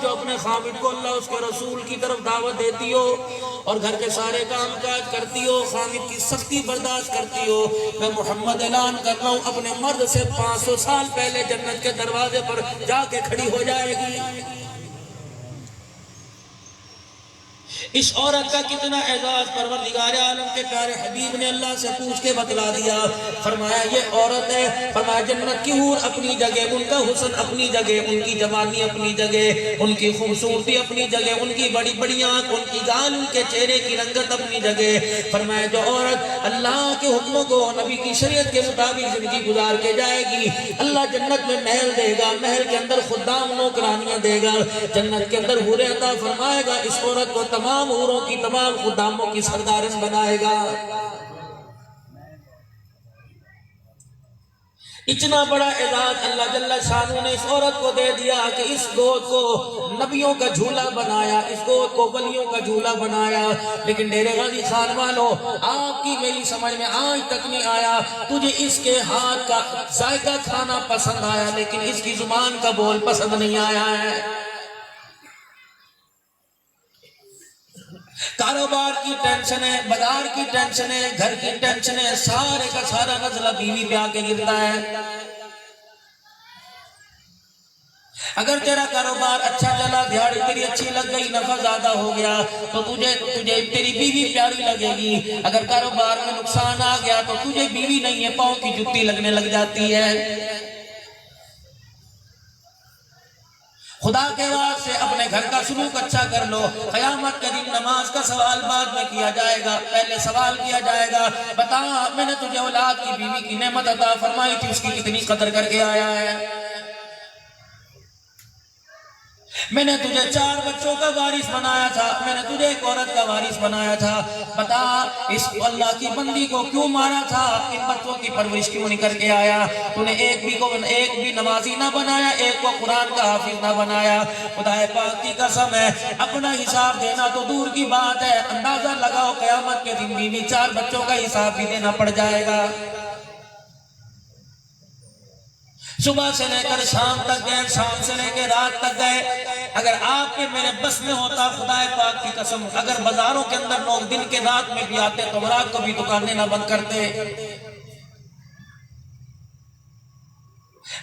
جو اپنے خامد کو اللہ اس کے رسول کی طرف دعوت دیتی ہو اور گھر کے سارے کام کاج کرتی ہو، خامد کی سختی برداشت کرتی ہو، میں محمد اعلان کر رہا ہوں اپنے مرد سے 500 سال پہلے جنت کے دروازے پر جا کے کھڑی ہو جائے گی۔ اس عورت کا کتنا اعزاز پروردگار عالم کے پیارے حبیب نے اللہ سے پوچھ کے بتلا دیا، فرمایا یہ عورت ہے، فرمایا جنت کی حور اپنی جگہ، ان کا حسن اپنی جگہ، ان کی جوانی اپنی جگہ، ان کی خوبصورتی اپنی جگہ، ان کی بڑی بڑی آنکھ، ان کی گال، ان کے چہرے کی رنگت اپنی جگہ۔ فرمایا جو عورت اللہ کے حکموں کو، نبی کی شریعت کے مطابق زندگی گزار کے جائے گی، اللہ جنت میں محل دے گا، محل کے اندر خدام نوکرانیاں دے گا، جنت کے اندر حوریں عطا فرمائے گا، اس عورت کو تمام حوروں کی، تمام خداموں کی سردارن بنائے گا۔ اتنا بڑا اعزاز اللہ جل شانہ نے اس عورت کو دے دیا کہ اس گود کو نبیوں کا جھولا بنایا، اس گود کو ولیوں کا جھولا بنایا۔ لیکن ڈیرے غازی خان والوں، آپ کی میری سمجھ میں آج تک نہیں آیا، تجھے اس کے ہاتھ کا ذائقہ کھانا پسند آیا لیکن اس کی زبان کا بول پسند نہیں آیا ہے۔ کاروبار کی ٹینشن ہے، بازار کی ٹینشن ہے، گھر کی ٹینشن ہے، سارے کا سارا نزلہ بیوی پہ آ کے گرتا ہے۔ اگر تیرا کاروبار اچھا چلا، دیہڑی تیری اچھی لگ گئی، نفع زیادہ ہو گیا تو تجھے تیری بیوی پیاری لگے گی۔ اگر کاروبار میں نقصان آ گیا تو تجھے بیوی نہیں ہے، پاؤں کی جُتی لگنے لگ جاتی ہے۔ خدا کے واسطے اپنے گھر کا سلوک اچھا کر لو، قیامت کے دن نماز کا سوال بعد میں کیا جائے گا، پہلے سوال کیا جائے گا، بتا میں نے تجھے اولاد کی، بیوی کی نعمت عطا فرمائی تھی، اس کی کتنی قدر کر کے آیا ہے؟ میں نے تجھے 4 بچوں کا وارث بنایا تھا، میں نے تجھے ایک عورت کا وارث بنایا تھا، بتا اس اللہ کی بندی کو کیوں مارا تھا، ان بچوں کی پرورش کیوں نہیں کر کے آیا؟ تو نے ایک بھی نمازی نہ بنایا، ایک کو قرآن کا حافظ نہ بنایا۔ خدا پاک کی قسم ہے، اپنا حساب دینا تو دور کی بات ہے، اندازہ لگاؤ قیامت کے دن بیوی 4 بچوں کا حساب بھی دینا پڑ جائے گا۔ صبح سے لے کر شام تک گئے، شام سے لے کے رات تک گئے۔ اگر آپ کے میرے بس میں ہوتا، خدا پاک کی قسم، اگر بازاروں کے اندر لوگ دن کے رات میں بھی آتے تو رات کو بھی دکانیں نہ بند کرتے۔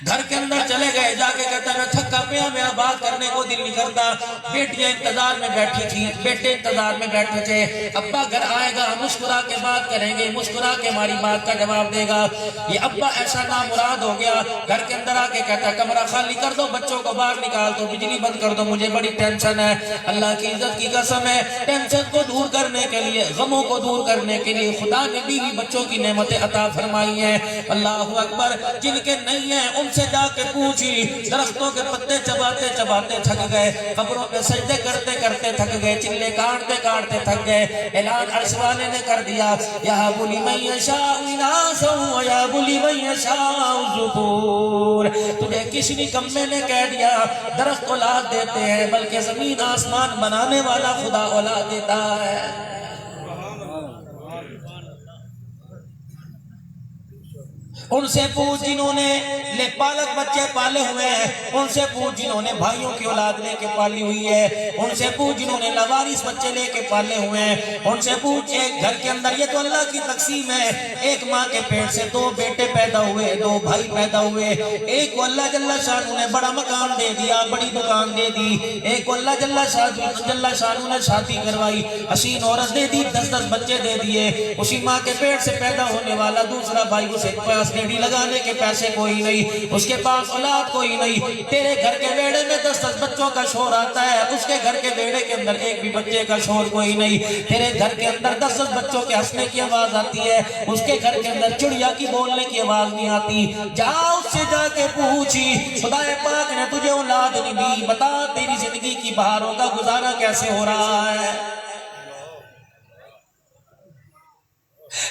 گھر کے اندر چلے گئے، جا کے کہتا میں تھکا پیا، میرا بات کرنے کو دل نہیں کرتا۔ بیٹیاں انتظار میں بیٹھی تھی، بیٹے انتظار میں بیٹھے تھے، ابا گھر آئے گا، مسکرا کے بات کریں گے، مسکرا کے ہماری بات کا جواب دے گا۔ یہ ابا ایسا نامراد ہو گیا، گھر کے اندر آ کے کہتا کمرہ خالی کر دو، بچوں کو باہر نکال دو، بجلی بند کر دو، مجھے بڑی ٹینشن ہے۔ اللہ کی عزت کی قسم ہے، ٹینشن کو دور کرنے کے لیے، غموں کو دور کرنے کے لیے خدا نے بیوی بچوں کی نعمتیں عطا فرمائی ہیں۔ اللہ اکبر، جن کے نہیں ہیں ان سے جا کے پوچھی، درختوں کے پتے چباتے چباتے تھک گئے، قبروں پہ سجدے کرتے کرتے تھک گئے، چلے کاٹتے کاٹتے تھک گئے۔ اعلان عرش والے نے کر دیا، یَهَبُ لِمَن يَشَاءُ إِنَاثًا وَيَهَبُ لِمَن يَشَاءُ الذُّكُورَ۔ تجھے کسی نکمے نے کہہ دیا درخت اولاد دیتے ہیں، بلکہ زمین آسمان بنانے والا خدا اولاد دیتا ہے۔ ان سے پوچھ جنہوں نے پالک بچے پالے ہوئے ہیں، ان سے پوچھ جنہوں نے بھائیوں کی اولاد لے کے پالی ہوئی ہے، ان سے پوچھ جنہوں نے لاوارث بچے لے کے پالے ہوئے ہیں، ان سے پوچھ ایک گھر کے اندر، یہ تو اللہ کی تقسیم ہے، ایک ماں کے پیٹ سے 2 بیٹے پیدا ہوئے، 2 بھائی پیدا ہوئے، ایک کو اللہ جل شانہ نے بڑا مکان دے دیا، بڑی دکان دے دی، ایک کو اللہ جل شانہ نے شادی کروائی، حسین عورت دے دی، 10 بچے دے دیے، اسی ماں کے پیٹ سے پیدا ہونے والا دوسرا بھائی اسے ریڈی لگانے کے پیسے کوئی نہیں، اس کے پاس اولاد کوئی نہیں، تیرے گھر کے بیڑے میں 10 بچوں کا شور آتا ہے، اس کے گھر کے بیڑے کے اندر ایک بھی بچے کا شور کوئی نہیں، تیرے گھر کے اندر 10 بچوں کے ہنسنے کی آواز آتی ہے، اس کے گھر کے اندر چڑیا کی بولنے کی آواز نہیں آتی۔ جا اس سے جا کے پوچھی، خدا پاک نے تجھے اولاد نہیں دی، بتا تیری زندگی کی بہاروں کا گزارا کیسے ہو رہا ہے؟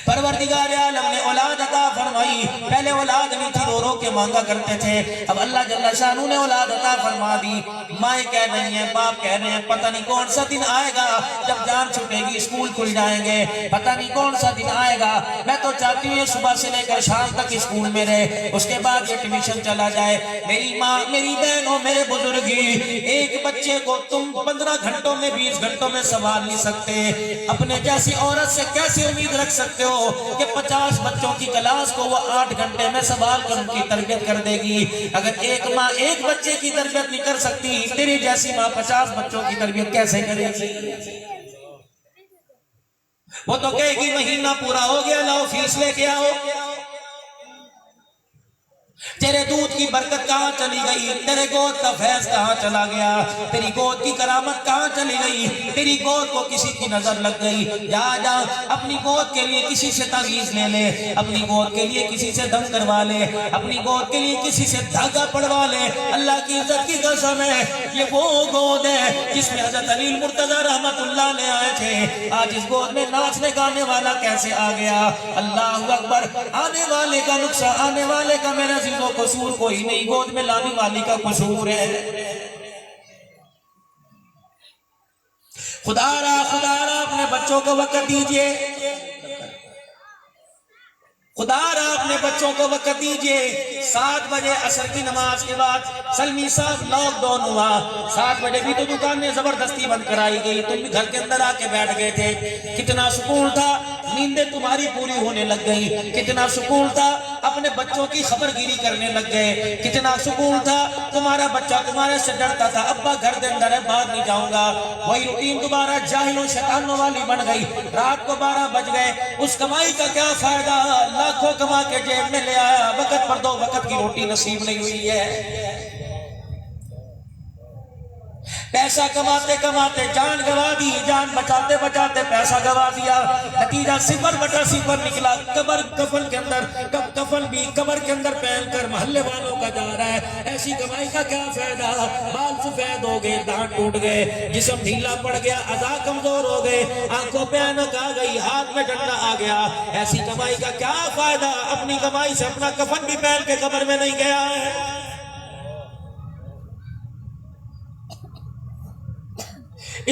پروردگار عالم نے اولاد عطا فرمائی، پہلے اولاد نہیں تھی، رو رو کے مانگا کرتے تھے، اب اللہ جل شانہ نے اولاد عطا فرما دی۔ مائیں کہہ رہی ہیں، باپ کہہ رہے ہیں، پتہ نہیں کون سا دن آئے گا جب جان چھٹے گی، اسکول کھل جائیں گے، پتہ نہیں کون سا دن آئے گا، میں تو چاہتی ہوں یہ صبح سے لے کر شام تک اسکول میں رہے، اس کے بعد یہ ٹیوشن چلا جائے۔ میری ماں، میری بہنوں، میرے بزرگی، ایک بچے کو تم 15 گھنٹوں میں 20 گھنٹوں میں سنبھال نہیں سکتے، اپنے جیسی عورت سے کیسے امید رکھ سکتے ہو کہ 50 بچوں کی کلاس کو وہ 8 گھنٹے میں سنبھال کر ان کی تربیت کر دے گی؟ اگر ایک ماں ایک بچے کی تربیت نہیں کر سکتی، تیری جیسی ماں 50 بچوں کی تربیت کیسے کرے گی؟ وہ تو کہے گی مہینہ پورا ہو گیا، لاؤ فیس لے کے آؤ۔ تیرے دودھ کی برکت کہاں چلی گئی؟ تیرے گود کا فیض کہاں چلا گیا؟ تیری گود کی کرامت کہاں چلی گئی؟ تیری گود کو کسی کی نظر لگ گئی، جا جا اپنی گود کے لیے کسی سے تعویذ لے لے، اپنی گود کے لیے کسی سے دم کروا لے، اپنی گود کے لیے کسی سے دھاگا پڑوا لے۔ اللہ کی عزت کی قسم ہے، یہ وہ گود ہے جس میں حضرت علی المرتضی رحمت اللہ نے آئے تھے۔ آج اس گود میں ناچنے گانے والا کیسے آ گیا؟ اللہ اکبر! آنے والے کا نقصان، آنے والے کا میرا عزیزوں قصور کوئی نہیں، گود میں لانے والی کا قصور ہے۔ خدا را اپنے بچوں کو وقت دیجئے، خدا را اپنے بچوں کو وقت دیجئے۔ 7 بجے عصر کی نماز کے بعد سلمی صاحب لاک ڈاؤن ہوا، 7 بجے بھی تو دکانیں زبردستی بند کرائی گئی، تم بھی گھر کے اندر آ کے بیٹھ گئے تھے۔ کتنا سکون تھا، نیندیں تمہاری پوری ہونے لگ گئی۔ کتنا سکون تھا، اپنے بچوں کی خبر گیری کرنے لگ گئے۔ کتنا سکون تھا، تمہارا بچہ تمہارے سے ڈرتا تھا، ابا گھر کے اندر ہے باہر نہیں جاؤں گا۔ وہی روٹین تمہارا جاہلوں شیطانوں والی بن گئی۔ رات کو 12 بج گئے، اس کمائی کا کیا فائدہ؟ لاکھوں کما کے جیب میں لے آیا، وقت پر 2 وقت کی روٹی نصیب نہیں ہوئی ہے۔ پیسہ کماتے کماتے جان گوا دی، جان بچاتے بچاتے پیسہ گوا دیا، نتیجہ 0/0 نکلا۔ قبر کفن کے اندر، کفن بھی قبر کے اندر پہن کر محلے والوں کا جا رہا ہے۔ ایسی کمائی کا کیا فائدہ؟ بال سفید ہو گئے، دانت ٹوٹ گئے، جسم ڈھیلا پڑ گیا، اعضاء کمزور ہو گئے، آنکھوں پہ اینک آ گئی، ہاتھ میں ڈنڈا آ گیا۔ ایسی کمائی کا کیا فائدہ؟ اپنی کمائی سے اپنا کفن بھی پہن کے قبر میں نہیں گیا ہے۔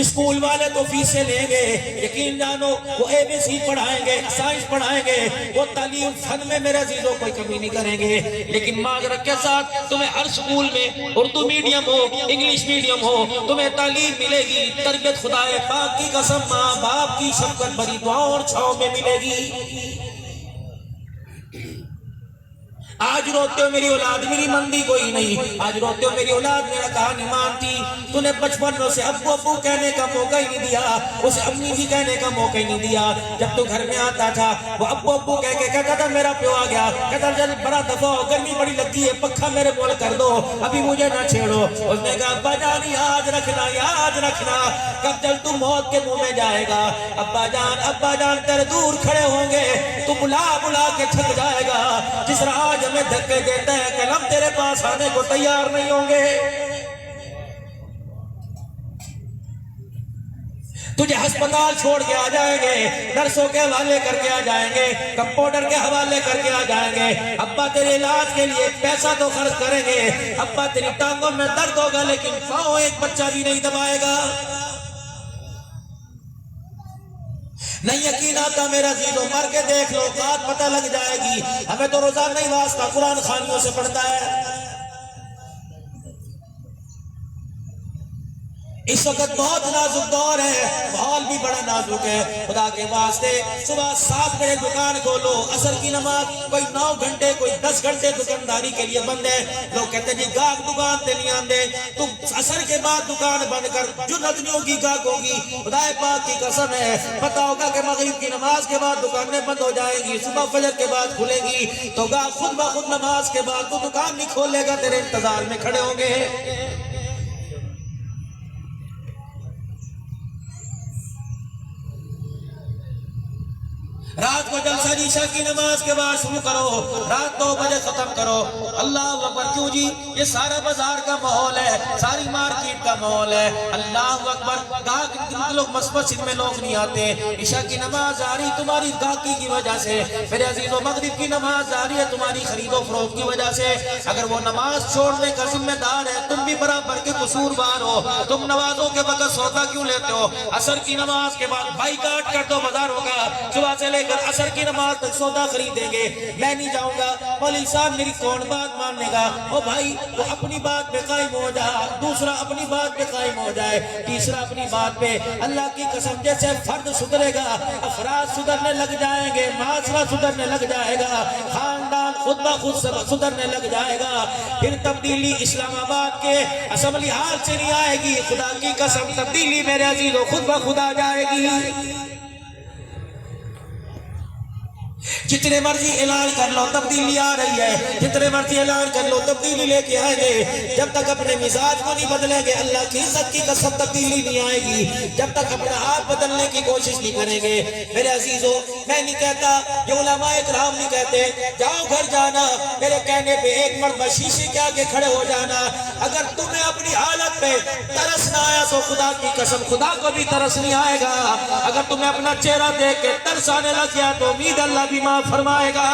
اسکول والے تو فیسیں لیں گے، یقین جانو وہ ABC پڑھائیں گے، سائنس پڑھائیں گے، وہ تعلیم فن میں میرے عزیزوں کوئی کمی نہیں کریں گے، لیکن معذرت کے ساتھ تمہیں ہر اسکول میں اردو میڈیم ہو، انگلش میڈیم ہو، تمہیں تعلیم ملے گی، تربیت خدا پاک کی قسم ماں باپ کی شفقت بھری دعاؤں اور چھاؤں میں ملے گی۔ آج روتے ہو میری اولاد میری مندی کوئی نہیں، آج روتے ہو میری اولاد میرا کہا نہیں مانتی، تو نے بچپن میں اسے ابو ابو کہنے کا موقع ہی نہیں دیا، اسے امی بھی کہنے کا موقع ہی نہیں دیا۔ جب تو گھر میں آتا تھا وہ ابو ابو کہہ کے کہتا تھا میرا پیو آ گیا، کہتا جل بڑا دفعہ ہو، گرمی بڑی لگتی ہے، پکھا میرے بول کر دو، ابھی مجھے نہ چھیڑو۔ اس نے کہا ابا جان یاد رکھنا، یاد رکھنا، کب جل تو موت کے منہ میں جائے گا، ابا جان تیرے دور کھڑے ہوں گے، تو بلا بلا کے تھک جائے گا، جس راہ ہمیں دھکے دیتا ہے کہ ہم تیرے پاس آنے کو تیار نہیں ہوں گے۔ تجھے ہسپتال چھوڑ کے آ جائیں گے، نرسوں کے حوالے کر کے آ جائیں گے، کمپاؤنڈر کے حوالے کر کے آ جائیں گے، ابا تیرے علاج کے لیے پیسہ تو خرچ کریں گے، ابا تیری ٹانگوں میں درد ہوگا لیکن پاؤں ایک بچہ بھی نہیں دبائے گا۔ نہیں یقین آتا میرا عزیزو، مر کے دیکھ لو، بات پتہ لگ جائے گی۔ ہمیں تو روزانہ ہی واسطہ قرآن خوانیوں سے پڑھتا ہے۔ اس وقت بہت نازک دور ہے، ماحول بھی بڑا نازک ہے، خدا کے واسطے صبح 7 بجے دکان کھولو، عصر کی نماز کوئی 9 گھنٹے کوئی 10 گھنٹے دکانداری کے لیے بند ہے۔ لوگ کہتے ہیں جی گاہک دکان تے نہیں آندے، تو عصر کے بعد دکان بند کر، جو نہیں ہوگی گاہک ہوگی، خدا پاک کی قسم ہے پتہ ہوگا کہ مغرب کی نماز کے بعد دکانیں بند ہو جائیں گی، صبح فجر کے بعد کھلے گی، تو گاہک خود بخود نماز کے بعد تو دکان نہیں کھولے گا، تیرے انتظار میں کھڑے ہوں گے۔ رات کو جلسہ عشاء کی نماز کے بعد شروع کرو، رات 2 بجے ختم کرو۔ اللہ اکبر! کیوں جی؟ یہ سارا بازار کا ماحول ہے، ساری مارکیٹ کا ماحول ہے۔ اللہ اکبر! گاہک لوگ مسجد میں لوگ نہیں آتے، عشاء کی نماز آ رہی تمہاری گاہکی کی وجہ سے، میرے عزیزو مغرب کی نماز آ رہی ہے تمہاری خرید و فروخت کی وجہ سے۔ اگر وہ نماز چھوڑنے کا ذمہ دار ہے، تم بھی برابر کے قصوروار ہو۔ تم نمازوں کے وقت سودا کیوں لیتے ہو؟ عصر کی نماز کے بعد بائیکاٹ کر دو بازاروں کا، صبح سے لے آئے کر عصر کی نماز تک سودا خریدیں گے، میں نہیں جاؤں گا۔ مولوی صاحب میری کون بات ماننے گا؟ او بھائی وہ اپنی بات پہ قائم ہو جا، دوسرا اپنی بات پہ قائم ہو جائے، تیسرا اپنی بات پہ۔ اللہ کی قسم جیسے فرد سدھرے گا افراد سدھرنے لگ جائیں گے، معاشرہ سدھرنے لگ جائے گا، خاندان خود بخود سدھرنے لگ جائے گا۔ پھر تبدیلی اسلام آباد کے اسمبلی ہال سے نہیں آئے گی، خدا کی قسم تبدیلی میرے عزیزو خود بخود آ جائے گی۔ جتنے مرضی اعلان کر لو تبدیلی آ رہی ہے، جتنے مرضی اعلان کر لو تبدیلی لے کے آئیں گے۔ جب تک اپنے مزاج کو نہیں بدلیں گے اللہ کی عزت کی قسم تبدیلی نہیں آئے گی۔ جب تک اپنا آپ بدلنے کی کوشش نہیں کریں گے میرے عزیزو، میں نہیں کہتا، یہ علماء اکرام نہیں کہتے جاؤ گھر جانا، میرے کہنے پہ ایک مرتبہ شیشے کے آگے کھڑے ہو جانا۔ اگر تمہیں اپنی حالت پہ ترس نہ آیا تو خدا کی قسم خدا کو بھی ترس نہیں آئے گا۔ اگر تمہیں اپنا چہرہ دیکھ کے ترس آنے لگ گیا تو امید اللہ بھی معاف فرمائے گا۔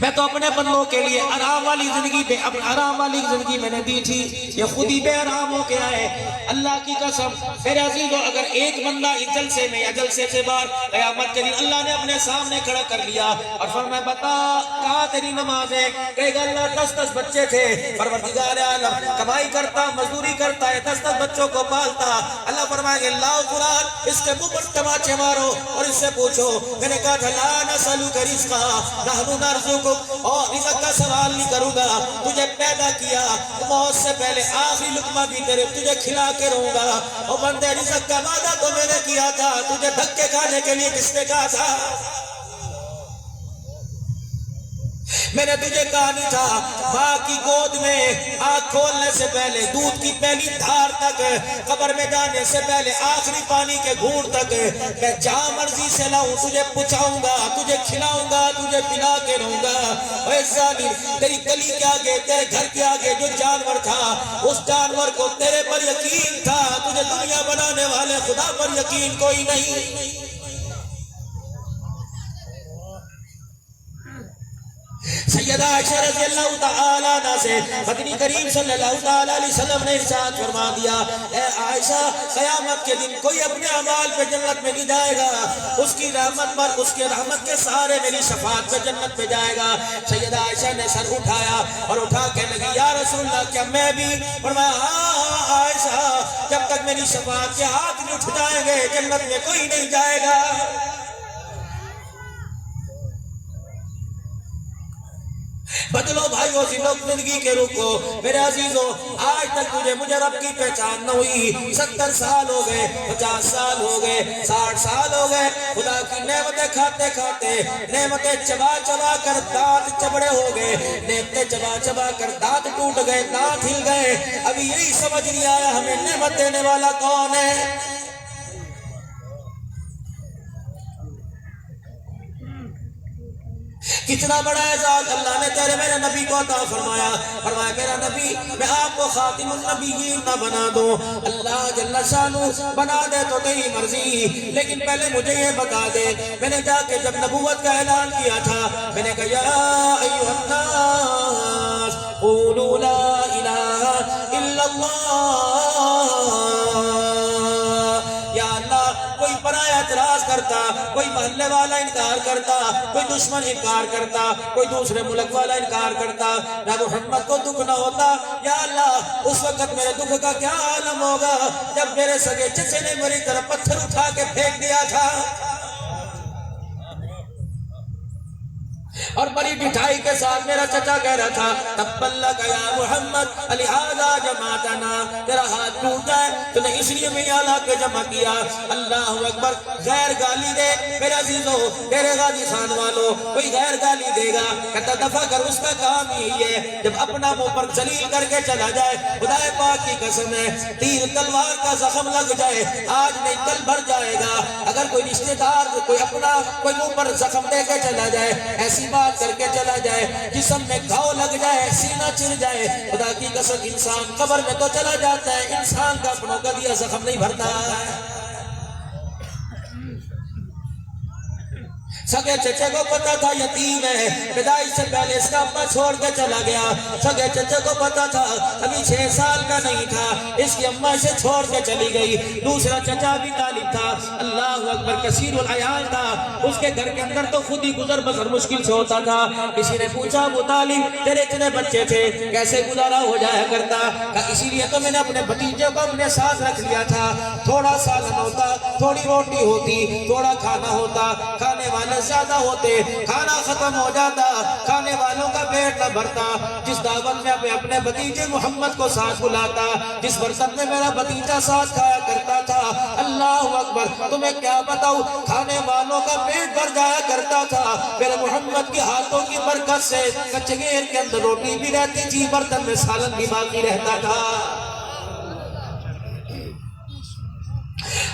میں تو اپنے بندوں کے لیے آرام والی زندگی پہ آرام والی زندگی میں نے دی تھی، یہ خود ہی بے آرام ہو کے آئے۔ اللہ کی قسم میرے عزیزو، اگر ایک بندہ اس جلسے میں یا جلسے سے بعد قیامت کے دن اللہ نے اپنے سامنے کھڑا کر لیا اور فرمایا بتا کہاں تیری نماز ہے، کہے گا اللہ 10 بچے تھے، پروردگار عالم کمائی کرتا مزدوری کرتا ہے 10 بچوں کو پالتا۔ اللہ فرمائے گا لاؤ قرآن، اس کے منہ پر تماچے مارو اور اس سے پوچھو، میں نے کہا تھا لا نسألک رزقا نحن نرزقک، اور رزق کا سوال نہیں کروں گا، تجھے پیدا کیا موت سے پہلے آخری لقمہ بھی تجھے کھلا کے رہوں گا۔ اور بندے رزق کا وعدہ تو میں نے کیا تھا، تجھے دھکے کھانے کے لیے کس نے کہا تھا؟ میں نے تجھے کہا نہیں تھا ماں کی گود میں آنکھ کھولنے سے پہلے دودھ کی پہلی دھار تک، قبر میں جانے سے پہلے آخری پانی کے گھونٹ تک میں جہاں مرضی سے لاؤں تجھے پہنچاؤں گا، تجھے کھلاؤں گا، تجھے پلا کے رہوں گا۔ اے ظالم، تیری گلی کے آگے تیرے گھر کے آگے جو جانور تھا اس جانور کو تیرے پر یقین تھا، تجھے دنیا بنانے والے خدا پر یقین کوئی نہیں۔ سیدہ عائشہ رضی اللہ تعالیٰ عنہ سے مدنی کریم صلی اللہ تعالیٰ علیہ وسلم نے ارشاد فرما دیا، اے عائشہ قیامت کے دن کوئی اپنے اعمال پہ جنت میں نہیں جائے گا، اس کی رحمت پر اس کے رحمت کے سہارے میری شفاعت پہ جنت میں جائے گا۔ سیدہ عائشہ نے سر اٹھایا اور اٹھا کے لگی یا رسول اللہ کیا میں بھی؟ فرمایا ہاں عائشہ، جب تک میری شفاعت کے ہاتھ نہیں اٹھ جائیں گے جنت میں کوئی نہیں جائے گا۔ بدلو بھائیو زندگی کے رخ کو۔ میرے عزیزو، آج تک مجھے رب کی پہچان نہ ہوئی، 70 سال ہو گئے، 50 سال ہو گئے، 60 سال ہو گئے، خدا کی نعمتیں کھاتے کھاتے نعمتیں چبا چبا کر دانت چبڑے ہو گئے، نعمتیں چبا چبا کر دانت ٹوٹ گئے، دانت ہل گئے، ابھی یہی سمجھ نہیں آیا ہمیں نعمت دینے والا کون ہے۔ کتنا بڑا اعزاز اللہ نے تیرے میرے نبی کو عطا فرمایا۔ فرمایا میرا نبی میں آپ کو خاتم النبیین نہ بنا دوں، اللہ جل شانہ بنا دے تو تیری مرضی، لیکن پہلے مجھے یہ بتا دے۔ میں نے جا کے جب نبوت کا اعلان کیا تھا میں نے کہا یا ایھا الناس قولوا لا الہ الا اللہ۔ یا اللہ، کوئی پرایا اعتراض کرتا، کوئی محلے والا انکار کرتا، کوئی دشمن انکار کرتا، کوئی دوسرے ملک والا انکار کرتا، نہ محمد کو دکھ نہ ہوتا۔ یا اللہ اس وقت میرے دکھ کا کیا عالم ہوگا جب میرے سگے چچے نے میری طرف پتھر اٹھا کے پھینک دیا تھا اور بڑی ڈٹھائی کے ساتھ میرا چچا کہہ رہا تھا تبا لک یا محمد لہذا جمعتنا، تیرا ہاتھ ٹوٹ جائے تو نے اس لیے میں یہاں لا کے جمع کیا۔ اللہ اکبر۔ غیر گالی دے میرے عزیزو، میرے غازی خان والو، کوئی غیر گالی دے گا کہتا دفع کر، اس کا کام یہی ہے جب اپنا منہ پر ذلیل کر کے چلا جائے، خدا پاک کی قسم ہے تیر تلوار کا زخم لگ جائے آج نہیں کل بھر جائے گا۔ اگر کوئی رشتہ دار کوئی اپنا کوئی منہ پر زخم دے کے چلا جائے، ایسی بات کر کے چلا جائے، جسم میں گھاؤ لگ جائے، سینہ چر جائے، خدا کی قسم انسان قبر میں تو چلا جاتا ہے، انسان کا اپنوں کا دیا زخم نہیں بھرتا ہے۔ سگے چچے کو پتا تھا یتیم ہے، پیدائش سے پہلے اس کا ابا چھوڑ کے چلا گیا۔ سگے چچے کو پتا تھا ابھی 6 سال کا نہیں تھا، اس کی اماں اسے چھوڑ کے چلی گئی۔ دوسرا چچا ابھی طالب تھا، اللہ اکبر، کثیر العیال تھا، اس کے گھر کے اندر تو خود ہی گزر بسر مشکل سے ہوتا تھا۔ کسی نے پوچھا ابو طالب تیرے اتنے بچے تھے کیسے گزارا ہو جایا کرتا؟ کہا اسی لیے تو میں نے اپنے بھتیجے کو اپنے ساتھ رکھ لیا تھا، تھوڑا سالن ہوتا، تھوڑی روٹی ہوتی، تھوڑا کھانا ہوتا، کھانے والے زیادہ ہوتے، کھانا ختم ہو جاتا، کھانے والوں کا پیٹ نہ بھرتا۔ جس دعوت میں اپنے بھتیجے محمد کو ساتھ بلاتا، جس برتن میں میرا بھتیجا ساتھ کھایا کرتا تھا، اللہ اکبر، تمہیں کیا بتاؤں، کھانے والوں کا پیٹ بھر جایا کرتا تھا۔ میرے محمد کے ہاتھوں کی برکت سے کچگیر کے اندر روٹی بھی رہتی تھی، برتن میں سالن بھی باقی رہتا تھا۔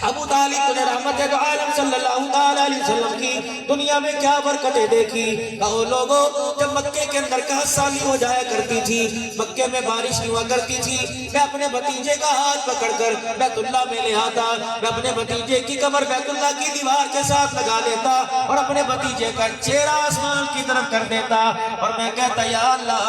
ابو طالب نے رحمت دو عالم صلی اللہ علیہ وسلم کی دنیا میں کیا برکتیں دیکھی۔ کہو لوگوں، جب مکے کے اندر قحط سالی ہو جایا کرتی تھی، مکے میں بارش نہیں ہوا کرتی تھی، میں اپنے بھتیجے کا ہاتھ پکڑ کر بیت اللہ میں لے آتا، میں اپنے بھتیجے کی قبر بیت اللہ کی دیوار کے ساتھ لگا لیتا اور اپنے بھتیجے کا چہرہ آسمان کی طرف کر دیتا اور میں کہتا یا اللہ،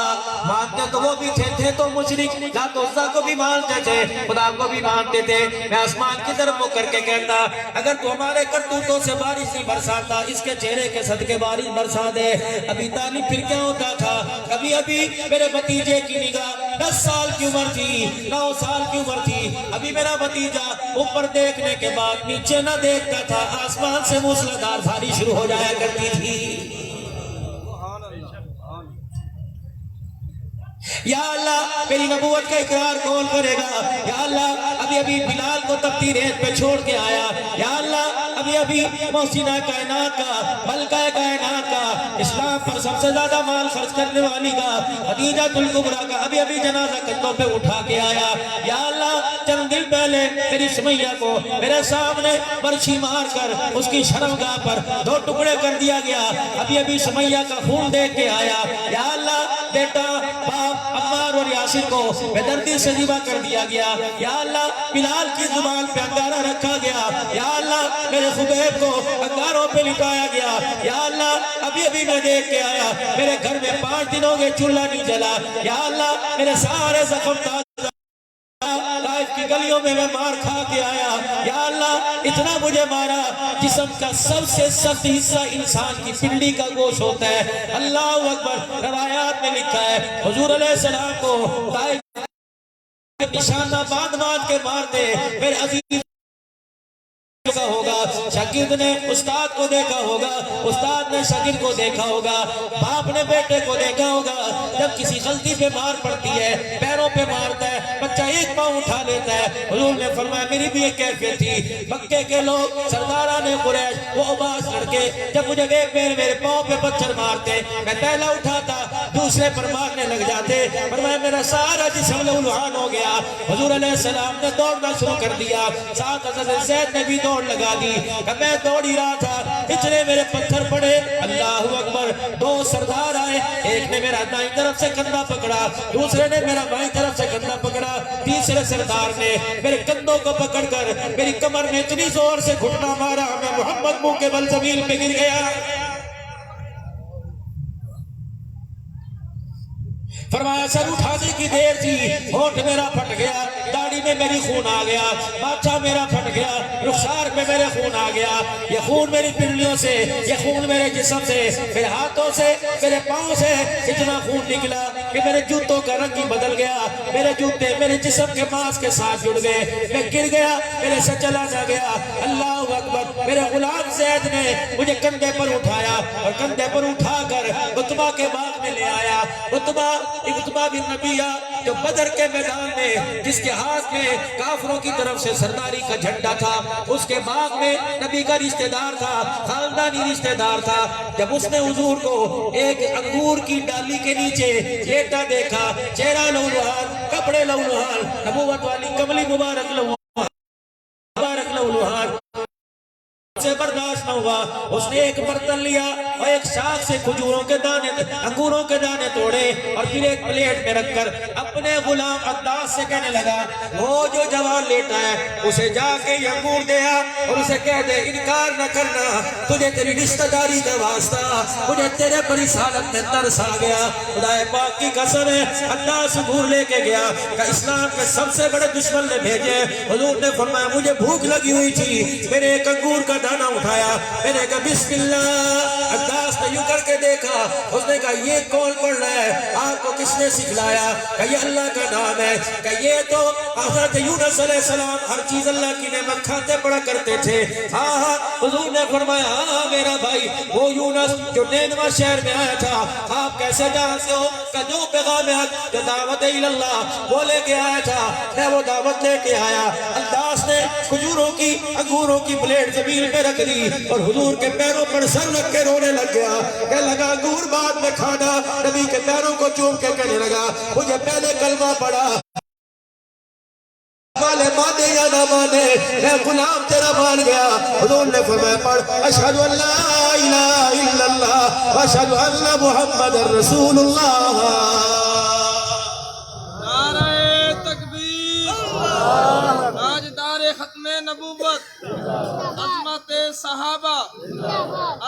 مانتے تو وہ بھی تھے تو مشرک، لات و عزا کو بھی مانتے تھے، خدا کو بھی مانتے تھے، میں آسمان کی طرف وہ کر کے کہتا اگر تو ہمارے کرتوتوں سے بارش نہیں برساتا، اس کے چہرے کے صدقے بارش برسا دے۔ ابھی طالب پھر کیا ہوتا تھا، ابھی میرے بھتیجے کی نگاہ 10 سال کی عمر تھی، 9 سال کی عمر تھی، ابھی میرا بھتیجا اوپر دیکھنے کے بعد نیچے نہ دیکھتا تھا، آسمان سے موسلادھار بارش شروع ہو جایا کرتی تھی۔ یا اللہ میری نبوت کا اقرار کون کرے گا؟ یا اللہ ابھی بلال کو تپتی ریت پہ چھوڑ کے آیا، یا اللہ ابھی محسنہ کائنات کا، ملکہ کائنات کا، اسلام پر سب سے زیادہ مال خرچ کرنے والی کا، خدیجہ الکبریٰ کا ابھی جنازہ کندھوں پہ اٹھا کے آیا۔ یا اللہ چند دن پہلے میری سمیہ کو میرے سامنے برچھی مار کر اس کی شرمگاہ پر 2 ٹکڑے کر دیا گیا، ابھی سمیہ کا خون دیکھ کے آیا۔ یا اللہ بیٹا باپ عمار اور یاسر کو بے دردی سے ذبح کر دیا گیا، یا اللہ بلال کی زبان پہ انگارہ رکھا گیا، یا اللہ میرے خبیب کو انگاروں پہ لٹایا گیا، یا اللہ ابھی میں دیکھ کے آیا میرے گھر میں 5 دن ہو گئے چولہا نہیں جلا، یا اللہ میرے سارے زخم تازہ، لائف کی گلیوں میں مار کھا کے آیا، یا اللہ اتنا مجھے مارا، جسم کا سب سے سخت حصہ انسان کی پنڈلی کا گوشت ہوتا ہے۔ اللہ اکبر، روایات میں لکھا ہے حضور علیہ السلام کو نشانہ باندھ کے مارتے، میرے عزیز دیکھا ہوگا، شاگرد نے استاد کو دیکھا ہوگا، استاد نے شاگرد کو دیکھا ہوگا، باپ نے بیٹے کو دیکھا ہوگا، جب کسی غلطی پہ مار پڑتی ہے، پیروں پہ مارتا ہے، بچہ ایک پاؤں اٹھا لیتا ہے۔ حضور نے فرمایا میری بھی ایک کیفیت تھی، مکے کے لوگ سرداران قریش وہ عباس لڑکے جب مجھے میرے پاؤں پہ پتھر مارتے، میں پہلا اٹھاتا دوسرے پر مارنے لگ جاتے، فرمایا میرا سارا جسم لہولہان ہو گیا۔ حضور علیہ السلام نے دوڑنا شروع کر دیا، ساتھ حضرت زید نے بھی دوڑ لگا دی، میں دوڑ ہی رہا تھا، اتنے میرے پتھر پڑے، اللہ اکبر، 2 سردار آئے، ایک نے میرا دائیں طرف سے کندھا پکڑا، دوسرے نے میرا بائیں طرف سے کندھا پکڑا، تیسرے سردار نے میرے کندھوں کو پکڑ کر میری کمر میں اتنی زور سے گھٹنا مارا، میں محمد منہ کے بل زمین پہ گر گیا۔ فرمایا سر اٹھانے کی دیر تھی، ہونٹ میرا پھٹ گیا، داڑھی میں میری خون آ گیا، ماتھا میرا پھٹ گیا، رخسار میں میرے خون آ گیا، یہ خون میری پنڈلیوں سے، یہ خون میرے جسم سے، میرے ہاتھوں سے، میرے پاؤں سے اتنا خون نکلا کہ میرے جوتوں کا رنگ ہی بدل گیا، میرے جوتے میرے جسم کے ماس کے ساتھ جڑ گئے، میں گر گیا، میرے سے چلا نہ گیا۔ اللہ اکبر، میرے غلام زید نے مجھے کندھے پر اٹھایا اور کندھے پر اٹھا کر عتبہ کے باغ میں لے آیا۔ عتبہ بن ربیعہ جو بدر کے میدان میں، جس کے ہاتھ میں کافروں کی طرف سے سرداری کا جھنڈا تھا، اس کے باغ میں نبی کا رشتہ دار تھا، خاندانی رشتہ دار تھا، جب اس نے حضور کو ایک انگور کی ڈالی کے نیچے لیٹا دیکھا، چہرہ لولہان، کپڑے لولہان، نبوت والی کملی مبارک لولہان سے برداشت نہ ہوا، اس نے ایک برتن لیا اور ایک شاخ سے کھجوروں کے دانے انگوروں کے دانے توڑے اور پھر ایک پلیٹ میں رکھ کر اپنے غلام عداس سے کہنے لگا وہ جو جوان لیٹا ہے اسے جا کے یہ انگور دیا اور اسے کہہ دے انکار نہ کرنا، تجھے تیری رشتہ داری کا واسطہ، مجھے تیرے پر اس حالت میں ترس آ گیا، خدا پاک کی قسم ہے عداس انگور لے کے گیا کہ اسلام کے سب سے بڑے دشمن نے بھیجے۔ حضور نے فرمایا مجھے بھوک لگی ہوئی تھی، میں نے ایک انگور کا دانہ اٹھایا، میں نے کہا بسم اللہ، عداس نے یوں کر کے دیکھا، اس نے کہا یہ کون پڑھ رہا ہے، آپ کو کس نے سکھلایا؟ کہ یہ اللہ کا نام ہے، کہ یہ تو حضرت یونس علیہ السلام ہر چیز اللہ کی نعمت کھاتے پڑا کرتے تھے۔ ہاں حضور نے فرمایا ہاں میرا بھائی وہ یونس جو نینوا شہر میں آیا تھا، آپ کیسے جانتے ہو؟ کہ جو پیغام حق جو دعوت اللہ وہ لے کے آیا تھا، میں وہ دعوت لے کے آیا۔ عداس نے کھجوروں کی انگوروں کی پلیٹ زمین پہ رکھ دی اور حضور کے پیروں پر سر رکھ کے رونے لگ گیا، کہ لگا انگور بعد میں کھانا، نبی کے پیروں کو چوم کے کہنے لگا مجھے پہلے کلمہ پڑھا، والے مانے یا نہ مانے میں غلام تیرا مان گیا۔ حضور نے فرمایا پڑھ اشہد ان لا الہ الا اللہ واشہد ان محمد رسول اللہ۔ نعرہ تکبیر، تاجدار ختم نبوت، عظمت صحابہ،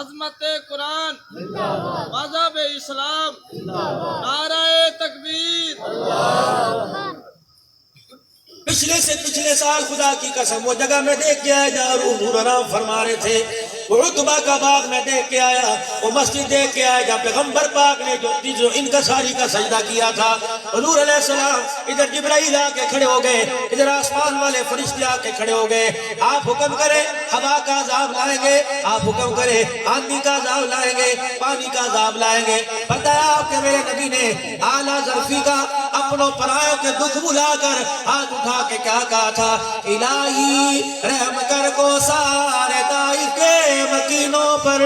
عظمت قرآن، مذہب اسلام، نعرہ تکبیر۔ پچھلے سے پچھلے سال خدا کی قسم وہ جگہ میں دیکھ کے آیا جہاں حضور آرام فرما رہے تھے، وہ عتبہ کا باغ میں دیکھ کے آیا، وہ مسجد دیکھ کے آیا جہاں پیغمبر پاک نے جو انکساری کا سجدہ کیا تھا۔ حضور علیہ السلام ادھر جبرائیل آ کے کھڑے ہو گئے، ادھر آسمان والے فرشتے آ کے کھڑے ہو گئے۔ آپ حکم کریں ہوا کا عذاب لائیں گے، آپ حکم کریں آندھی کا عذاب لائیں گے، پانی کا عذاب لائیں گے۔ بتایا آپ کے میرے نبی نے اعلیٰ ظرفی کا اپنوں پرایوں کے دکھ بلا کر ہاتھ اٹھا کے کیا کہا تھا؟ الہی رحم کر کو سارے طائف کے مکینوں پر،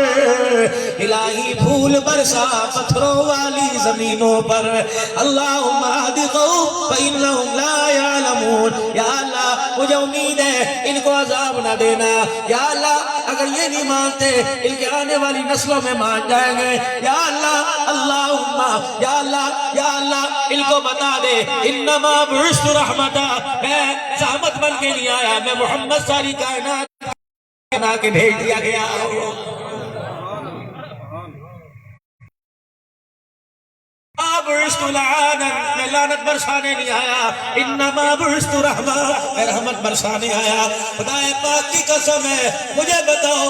الہی پھول برسا پتھروں والی زمینوں پر، اللہم اہد قوم فإنہم لا یعلمون۔ یا اللہ مجھے امید ہے ان کو عذاب نہ دینا، یا اللہ اگر یہ نہیں مانتے ان کے آنے والی نسلوں میں مان جائیں گے، یا اللہ اللہم یا اللہ ان کو بتا دے انما بعثت رحمتا، میں زحمت بن کے نہیں آیا، میں محمد ساری کائنات بنا کے بھیج دیا گیا۔ بعثت لعانا، میں لعنت برسانے نہیں آیا، انما بعثت رحمہ، میں رحمت برسانے آیا۔ خدا پاک کی قسم ہے مجھے بتاؤ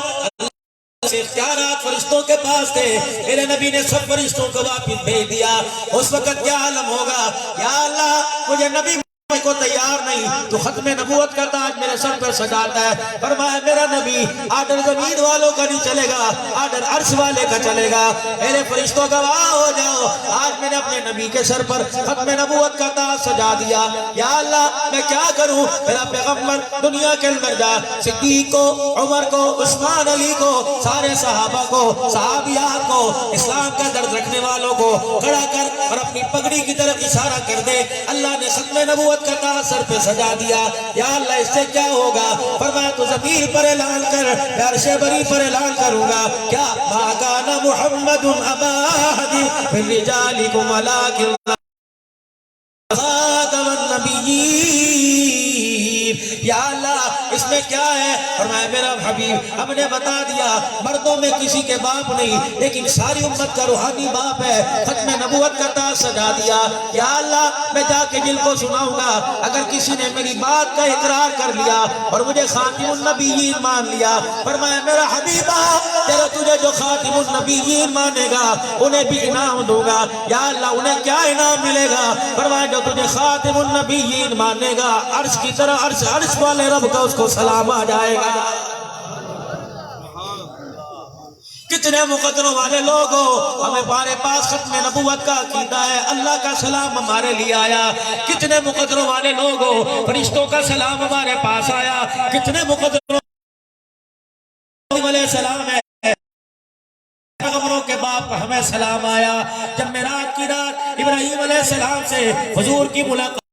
اختیارات فرشتوں کے پاس تھے، میرے نبی نے سب فرشتوں کو واپس بھیج دیا، اس وقت کیا عالم ہوگا؟ یا اللہ مجھے نبی کو تیار نہیں تو ختم نبوت کا تاج میرے سر پر سجاتا ہے۔ فرمایا میرا نبی آرڈر زمین والوں کا نہیں چلے گا، آرڈر عرش والے کا چلے گا۔ میرے فرشتوں گواہ ہو جاؤ آج میں نے اپنے نبی کے سر پر ختم نبوت کا تاج سجا دیا۔ یا اللہ میں کیا کروں؟ میرا پیغمبر دنیا کے اندر جا صدیق کو، عمر کو، عثمان علی کو، سارے صحابہ کو، صحابیات کو، اسلام کا درد رکھنے والوں کو کھڑا کر اور اپنی پگڑی کی طرف اشارہ کر دے۔ اللہ نے ختم نبوت کا تاج سر پہ سجا دیا۔ یا اللہ اس سے کیا ہوگا؟ فرمایا تو زمین پر اعلان کر، میں عرش بری پر اعلان کروں گا کیا ما کان محمد ابا احد من رجالکم ولکن خاتم النبیین۔ یا اللہ اس میں کیا ہے؟ فرمایا میرا حبیب ہم نے بتا دیا مردوں میں کسی کے باپ نہیں لیکن ساری امت کا روحانی باپ ہے، ختم نبوت کا تاج سجا دیا۔ یا اللہ میں جا کے جن کو سناؤں گا اگر کسی نے میری بات کا اقرار کر لیا اور مجھے خاتم النبیین مان لیا، فرمایا میرا حبیبہ تیرا تجھے جو خاتم النبیین مانے گا انہیں بھی انعام دوں گا۔ یا اللہ انہیں کیا انعام ملے گا؟ فرمایا جو تجھے خاتم النبیین مانے گا عرش کی طرح عرش والے رب کا اس کو سلام آ جائے گا۔ کتنے مقدروں والے لوگ ہو، ہمارے پاس ختم نبوت کا عقیدہ ہے، اللہ کا سلام ہمارے لیے آیا۔ کتنے مقدروں والے لوگ ہو، فرشتوں کا سلام ہمارے پاس آیا۔ کتنے مقدروں علیہ السلام ہے، پیغمبروں کے باپ کا ہمیں سلام آیا۔ جب معراج کی رات ابراہیم علیہ السلام سے حضور کی ملاقات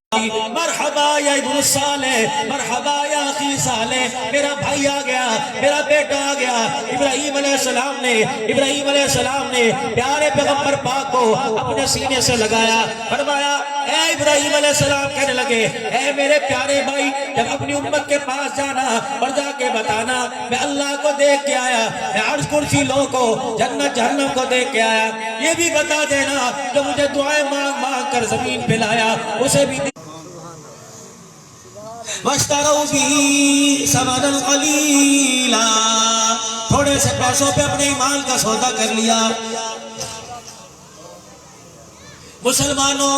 مرحبا یا ابن صالح، مرحبا یا اخی صالح، میرا بھائی آ گیا، میرا بیٹا آ گیا۔ ابراہیم علیہ السلام نے پیارے پیغمبر پاک کو اپنے سینے سے لگایا، فرمایا اے ابراہیم علیہ السلام، کہنے لگے اے میرے پیارے بھائی، جب اپنی امت کے پاس جانا اور جا کے بتانا میں اللہ کو دیکھ کے آیا، میں عرش کرسی لو کو جنت جہنم کو دیکھ کے آیا، یہ بھی بتا دینا جو مجھے دعائیں مانگ مانگ کر زمین پہ لایا اسے بھی وَاشْتَرَوْا بِهِ ثَمَنًا قَلِيلًا، تھوڑے سے پیسوں پہ اپنے ایمان کا سودا کر لیا۔ مسلمانوں،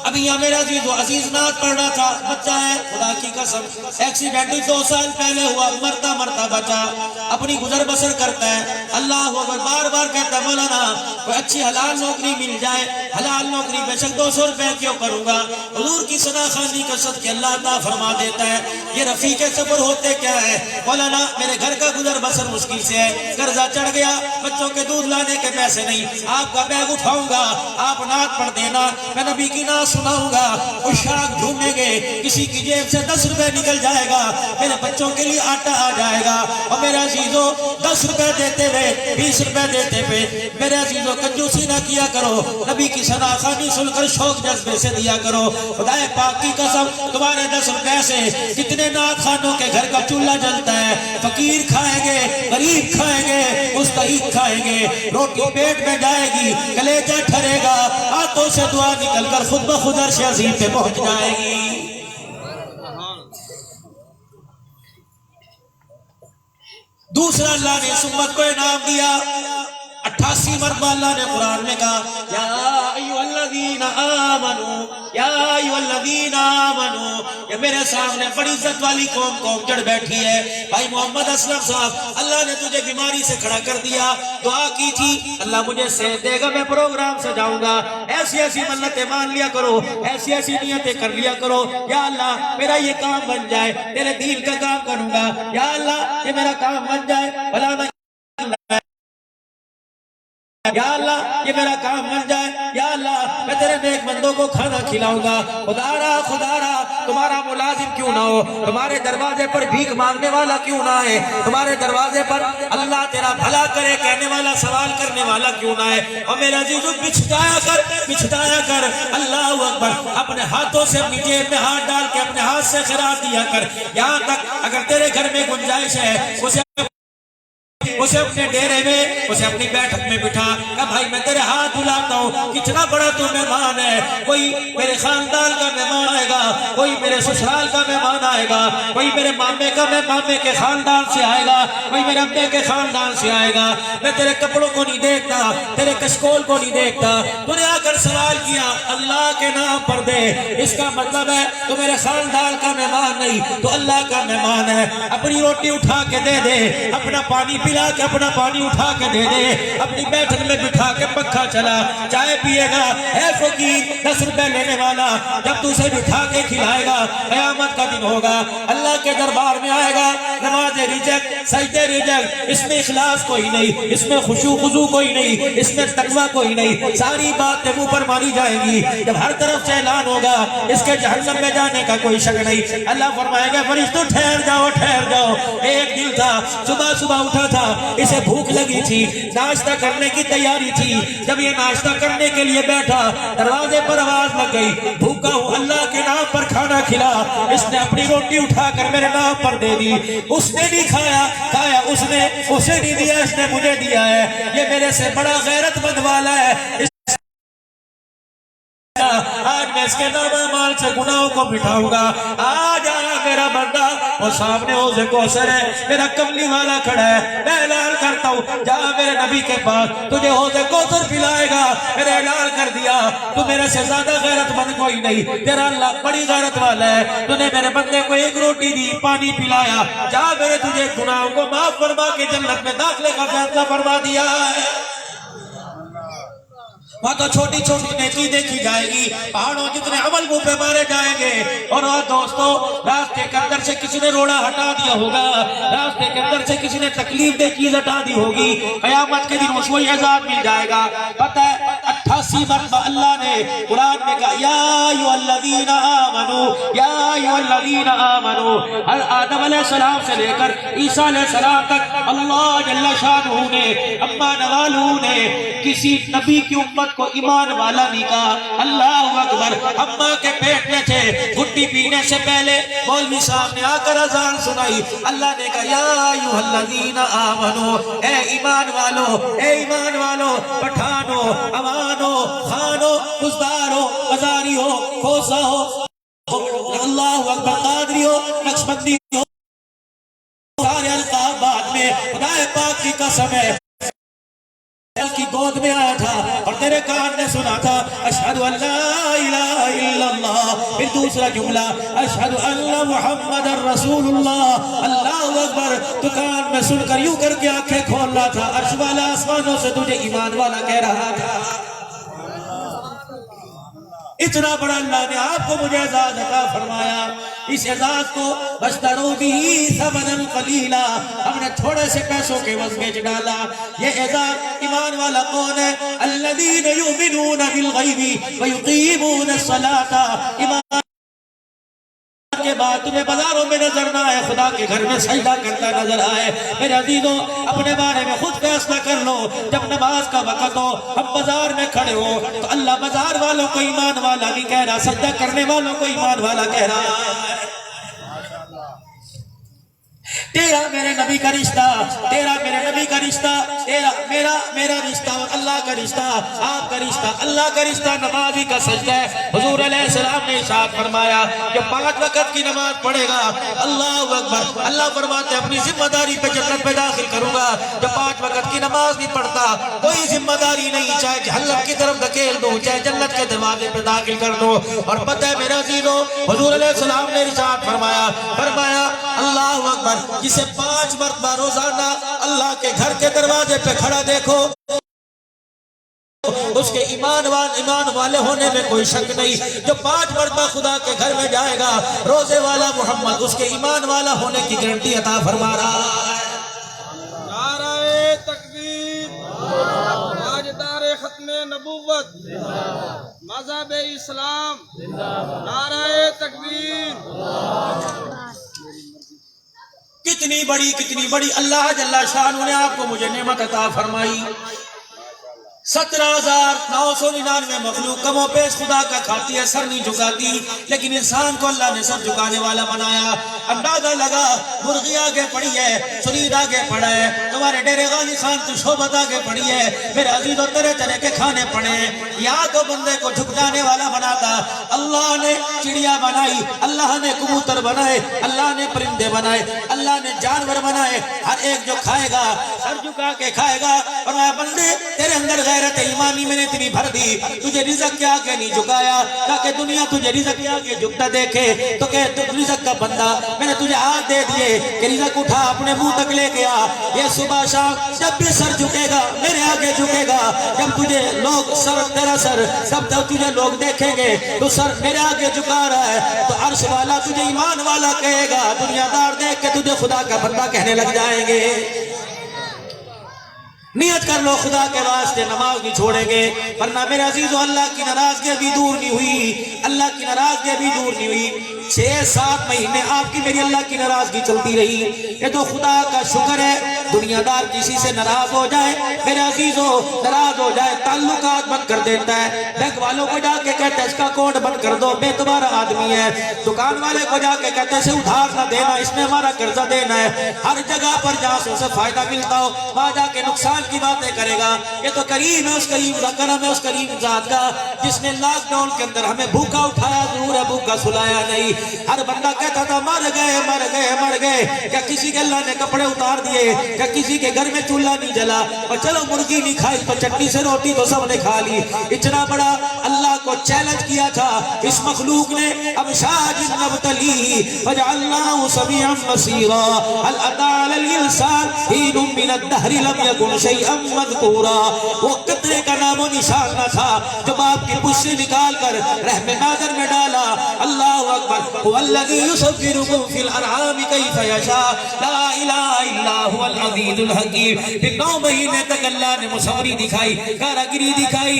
ابھی یہاں میرا عزیز نعت پڑھنا تھا، بچہ ہے خدا کی قسم، ایکسیڈنٹ 2 سال پہلے ہوا، مرتا بچا، اپنی گزر بسر کرتا ہے، اللہ اکبر، بار بار کہتا ہے مولانا کوئی اچھی حلال نوکری مل جائے، حلال نوکری بے شک 200 روپے کیوں کروں گا، حضور کی ثنا خوانی کا صدقہ اللہ عطا فرما دیتا ہے۔ یہ رفیق سفر ہوتے کیا ہے، مولانا میرے گھر کا گزر بسر مشکل سے ہے، قرضہ چڑھ گیا، بچوں کے دودھ لانے کے پیسے نہیں، آپ کا بیگ اٹھاؤں گا، آپ نعت پڑھ دینا، میں نبی کی نعت سناؤں گا، اشاق ڈھونڈیں گے، کسی کی جیب سے 10 روپے نکل جائے گا، میرے بچوں کے لیے آٹا آ جائے گا، اور میرے عزیزوں 10 روپے دیتے ہوئے 20 روپے دیتے ہوئے میرے عزیزوں کنجوسی نہ کیا کرو، نبی کی ثنا خوانی سن کر شوق جذبے سے دیا کرو۔ خدا پاک کی قسم تمہارے 10 روپے سے کتنے نعت خانوں کے گھر کا چولہا جلتا ہے، فقیر کھائیں گے، غریب کھائیں گے، مستحق کھائیں گے، روٹی پیٹ میں جائے گی، کلیجہ ٹھرے گا، ہاتھوں سے دعا نکل کر خود بخود عرش عظیم پہ پہنچ جائے گی۔ دوسرا اللہ نے اس امت کو انعام دیا، 88 مرتبہ اللہ نے قرآن میں کہا یا ایھا الذین آمنو، یا ایھا الذین آمنو، یہ میرے سامنے بڑی عزت والی قوم چڑھ بیٹھی ہے۔ بھائی محمد اسلم صاحب، اللہ نے تجھے بیماری سے کھڑا کر دیا، دعا کی تھی اللہ مجھے صحت دے گا، میں پروگرام سجاؤں گا، ایسی ایسی منتیں مان لیا کرو، ایسی ایسی نیتیں کر لیا کرو، یا اللہ میرا یہ کام بن جائے، تیرے دین کا کام کروں گا، یا اللہ یہ میرا کام بن جائے، فلانا یا اللہ یہ میرا کام بن جائے، یا اللہ میں تیرے نیک بندوں کو کھانا کھلاؤں گا، خدا را تمہارا ملازم کیوں نہ ہو، تمہارے دروازے پر بھیک مانگنے والا کیوں نہ آئے، تمہارے دروازے پر اللہ تیرا بھلا کرے کہنے والا، سوال کرنے والا کیوں نہ آئے، اور میرا عزیزو بچھتایا کر اللہ اکبر، اپنے ہاتھوں سے اپنی جیب میں ہاتھ ڈال کے اپنے ہاتھ سے خیرات دیا کر، یہاں تک اگر تیرے گھر میں گنجائش ہے اسے اپنے ڈیرے میں، اسے اپنی بیٹھک میں بٹھا، کہ بھائی میں تیرے ہاتھ دھلاتا ہوں، کتنا بڑا تو مہمان ہے، کوئی میرے خاندان کا مہمان آئے گا، کوئی میرے سسرال کا مہمان آئے گا، کوئی میرے مامے کے خاندان سے آئے گا، کوئی میرے ابے کے خاندان سے آئے گا، میں تیرے کپڑوں کو نہیں دیکھتا، تیرے کشکول کو نہیں دیکھتا، تو نے آ کر سوال کیا اللہ کے نام پر دے، اس کا مطلب ہے تو میرے خاندان کا مہمان نہیں، تو اللہ کا مہمان ہے، اپنی روٹی اٹھا کے دے دے، اپنا پانی پلا کے اپنا پانی اٹھا کے دے دے، اپنی بیٹھک میں بٹھا کے پنکھا چلا، چائے پیے گا، اے فقیر 10 روپے لینے والا، جب تو اسے بٹھا کے کھلائے گا قیامت کا دن ہوگا، اللہ کے دربار میں آئے گا، نماز ریجیکٹ، سجدے ریجیکٹ، اس میں اخلاص کوئی نہیں، اس میں خشوع خضوع کوئی نہیں، اس میں تقویٰ کوئی نہیں، ساری باتیں منہ پر ماری جائیں گی، جب ہر طرف سے اعلان ہوگا اس کے جہنم میں جانے کا کوئی شک نہیں، اللہ فرمائے گا فرشتوں ٹھہر جاؤ، ایک دل تھا صبح اٹھا تھا، اسے بھوک لگی تھی، ناشتہ کرنے کی تیاری تھی، جب یہ ناشتہ کرنے کے لیے بیٹھا دروازے پر آواز لگ گئی، بھوکا ہوں اللہ کے نام پر کھانا کھلا، اس نے اپنی روٹی اٹھا کر میرے نام پر دے دی، اس نے نہیں کھایا اس نے اسے نہیں دیا، اس نے مجھے دیا ہے، یہ میرے سے بڑا غیرت مند والا ہے، آج میں اس کے نام اعمال سے گناہوں کو مٹھاؤں گا، آج آیا میرا بندہ، اور سامنے حوض کوثر ہے، میرا کملی والا کھڑا ہے، میں اعلان کرتا ہوں جا میرے نبی کے پاس، تجھے حوض کوثر پلائے گا، میں نے اعلان کر دیا، تو میرے سے زیادہ غیرت مند کوئی نہیں، تیرا اللہ بڑی غیرت والا ہے، تو نے میرے بندے کو ایک روٹی دی، پانی پلایا، جا میرے تجھے گناہوں کو معاف فرما کے جنت میں داخلے کا فیصلہ فرما دیا ہے۔ وہاں تو چھوٹی چھوٹی نیکی دیکھی جائے گی، پہاڑوں جتنے عمل منہ پہ مارے جائیں گے، اور دوستو راستے کے اندر سے کسی نے روڑا ہٹا دیا ہوگا، راستے کے اندر سے کسی نے تکلیف دہ چیز ہٹا دی ہوگی، قیامت کے دن اس کو یہ عذاب مل جائے گا، پتہ ہے 88 مرتبہ اللہ نے قرآن میں کہا یا ایھا الذین آمنوا. آدم علیہ السلام سے لے کر عیسیٰ علیہ السلام تک اللہ جل شانہ نے اما نوالو نے کسی نبی کی امت کو ایمان والا نہیں کہا. اللہ اکبر. اما کے پیٹ میں تھے, گھٹی پینے سے پہلے مولوی صاحب نے آ کر اذان سنائی. اللہ نے کہا یا ایھا الذین آمنوا, اے ایمان والو, اے ایمان والو, پٹھانو, عوانو, خانو, بزدارو, بزاریو, کھوسا ہو, اللہ اکبر, قادری ہو, نقشبندی ہو, سارے القاب بعد میں خدا پاک کی قسم ہے کی گود میں آیا تھا اور تیرے کان نے سنا تھا اشہد ان لا الہ الا اللہ. پھر دوسرا جملہ اشہد ان محمد رسول اللہ. اللہ اکبر. تو کان میں سن کر یوں کر کے آنکھیں کھول رہا تھا, عرش والا آسمانوں سے تجھے ایمان والا کہہ رہا تھا. اتنا بڑا اللہ نے آپ کو مجھے اعزاز عطا فرمایا. اس اعزاز کو بشتروا به ثمنا قلیلا, ہم نے تھوڑے سے پیسوں کے عوض بیچ ڈالا. یہ اعزاز ایمان والا کون ہے؟ الذین یؤمنون بالغیب ویقیمون الصلاۃ. ایمان کے بعد تمہیں بازاروں میں نظر نہ آئے, خدا کے گھر میں سجدہ کرتا نظر آئے. میرے عزیزوں, اپنے بارے میں خود فیصلہ کر لو. جب نماز کا وقت ہو, ہم بازار میں کھڑے ہو, تو اللہ بازار والوں کو ایمان والا نہیں کہہ رہا, سجدہ کرنے والوں کو ایمان والا کہہ رہا ہے. تیرا میرے نبی کا رشتہ, تیرا میرے نبی کا رشتہ, تیرا میرا رشتہ اور اللہ کا رشتہ, آپ کا رشتہ, اللہ کا رشتہ نمازی کا سجدہ ہے. حضور علیہ السلام نے ارشاد فرمایا کہ 5 وقت کی نماز پڑھے گا, اللہ اکبر, اللہ فرماتے اپنی ذمہ داری پہ جنت میں داخل کروں گا. جو 5 وقت کی نماز نہیں پڑھتا کوئی ذمہ داری نہیں, چاہے جہنم کی طرف دھکیل دو, چاہے جنت کے دروازے پہ داخل کر دو. اور پتہ ہے میرے عزیزوں, حضور علیہ السلام نے ارشاد فرمایا اللہ اکبر, جسے 5 مرتبہ روزانہ اللہ کے گھر کے دروازے پہ کھڑا دیکھو, اس کے ایمان والے ہونے میں کوئی شک نہیں. جو 5 مرتبہ خدا کے گھر میں جائے گا, روزے والا محمد اس کے ایمان والا ہونے کی گارنٹی عطا فرما رہا ہے. نعرہ تکبیر, تاجدار ختم نبوت, مذہب اسلام, نعرہ تکبیر. کتنی بڑی اللہ جل شانہ نے آپ کو مجھے نعمت عطا فرمائی. 17,999 مخلوق کم و بیش خدا کا کھاتی ہے, سر نہیں جھکاتی, لیکن انسان کو اللہ نے سر جھکانے والا بنایا. اندازہ لگا, مرغی آگے پڑی ہے, سرید آگے پڑا ہے, تمہارے ڈیرے غازی خان تو شوبت آگے پڑی ہے, میرے عزیزوں طرح طرح کے کھانے پڑے ہیں. یہاں کو بندے کو جھکانے والا بناتا. اللہ نے چڑیا بنائی, اللہ نے کبوتر بنائے, اللہ نے پرندے بنائے, اللہ نے جانور بنائے. ہر ایک جو کھائے گا سر جھکا کے کھائے گا. اور میں بندے تیرے اندر غیرت ایمانی میں نے اتنی بھر دی, تجھے رزق کے آگے نہیں جھکایا تاکہ دنیا تجھے رزق کے آگے جھکتا دیکھے تو کہ تو رزق کا بندہ, میں نے تجھے ہاتھ دے دیے کہ رزق اٹھا اپنے منہ تک لے گیا. یہ صبح شام جب بھی سر جھکے گا میرے آگے جھکے گا. جب تجھے لوگ تیرا سر سب تجھے لوگ دیکھیں گے تو سر میرے آگے جھکا رہا ہے, تو عرش والا تجھے ایمان والا کہے گا, دنیا دار دیکھ کے تجھے خدا کا بندہ کہنے لگ جائیں گے. نیت کر لو خدا کے واسطے نماز نہیں چھوڑیں گے, ورنہ میرے عزیزو اللہ کی ناراضگی ابھی دور نہیں ہوئی, اللہ کی ناراضگی ابھی دور نہیں ہوئی. 6-7 مہینے آپ کی میری اللہ کی ناراضگی چلتی رہی. یہ تو خدا کا شکر ہے. دنیا دار کسی سے ناراض ہو جائے میرے عزیزو, ناراض ہو جائے, تعلقات بند کر دیتا ہے. بینک والوں کو جا کے کہتے ہیں اس کا اکاؤنٹ بند کر دو, بے تبارہ آدمی ہے. دکان والے کو جا کے کہتے ہیں اسے ادھار نہ دینا, اس نے ہمارا قرضہ دینا ہے. ہر جگہ پر جہاں سے اسے فائدہ ملتا ہو وہاں جا کے نقصان کی باتیں کرے گا. یہ تو کریم ہے, اس کریم کا کرم ہے, اس کریم ذات کا جس نے لاک ڈاؤن کے اندر ہمیں بھوکا اٹھایا ضرور ہے, بھوکا سلایا نہیں. ہر بندہ کہتا تھا مر گئے, کیا کسی کے اللہ نے کپڑے اتار دیے, کیا کسی کے گھر میں چولہا نہیں جلا, اور چلو مرغی نہیں کھائی تو چٹنی سے روٹی تو سب نے کھا لی. اتنا بڑا اللہ کو چیلنج کیا تھا اس مخلوق نے اب شاج نبتلی فجعلناه سميعا بصيرا هل اتى على الانسان حين من الدهر لم يكن شيئا مذكورا. وہ قطرے کا نام و نشان نہ تھا جو باپ کی پشت سے نکال کر رحم ناظر میں ڈالا. اللہ اکبر. هو الذي يصوركم في الارحام كيف يشاء لا الہ الا هو العزیز الحکیم. پھر 9 مہینے تک اللہ نے مصوری دکھائی, کاراگری دکھائی.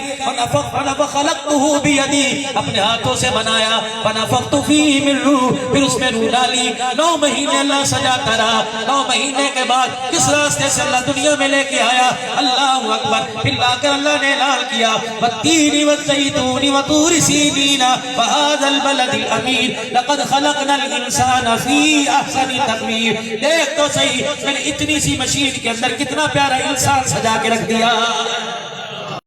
فخلقته بیدی, اپنے ہاتھوں سے بنایا. فنفخت فیہ من روح, پھر اس میں روح ڈالی. 9 مہینے اللہ سجاتا رہا. 9 مہینے کے بعد کس راستے سے اللہ دنیا میں لے کے آیا؟ اللہ اکبر. پھر لا کر اللہ نے اعلان کیا والتین والزیتون وطور سینین وہذا البلد الامین لقد خلقنا الانسان فی احسن تقویم. دیکھ تو صحیح, میں نے اتنی سی مشین کے اندر کتنا پیارا انسان سجا کے رکھ دیا.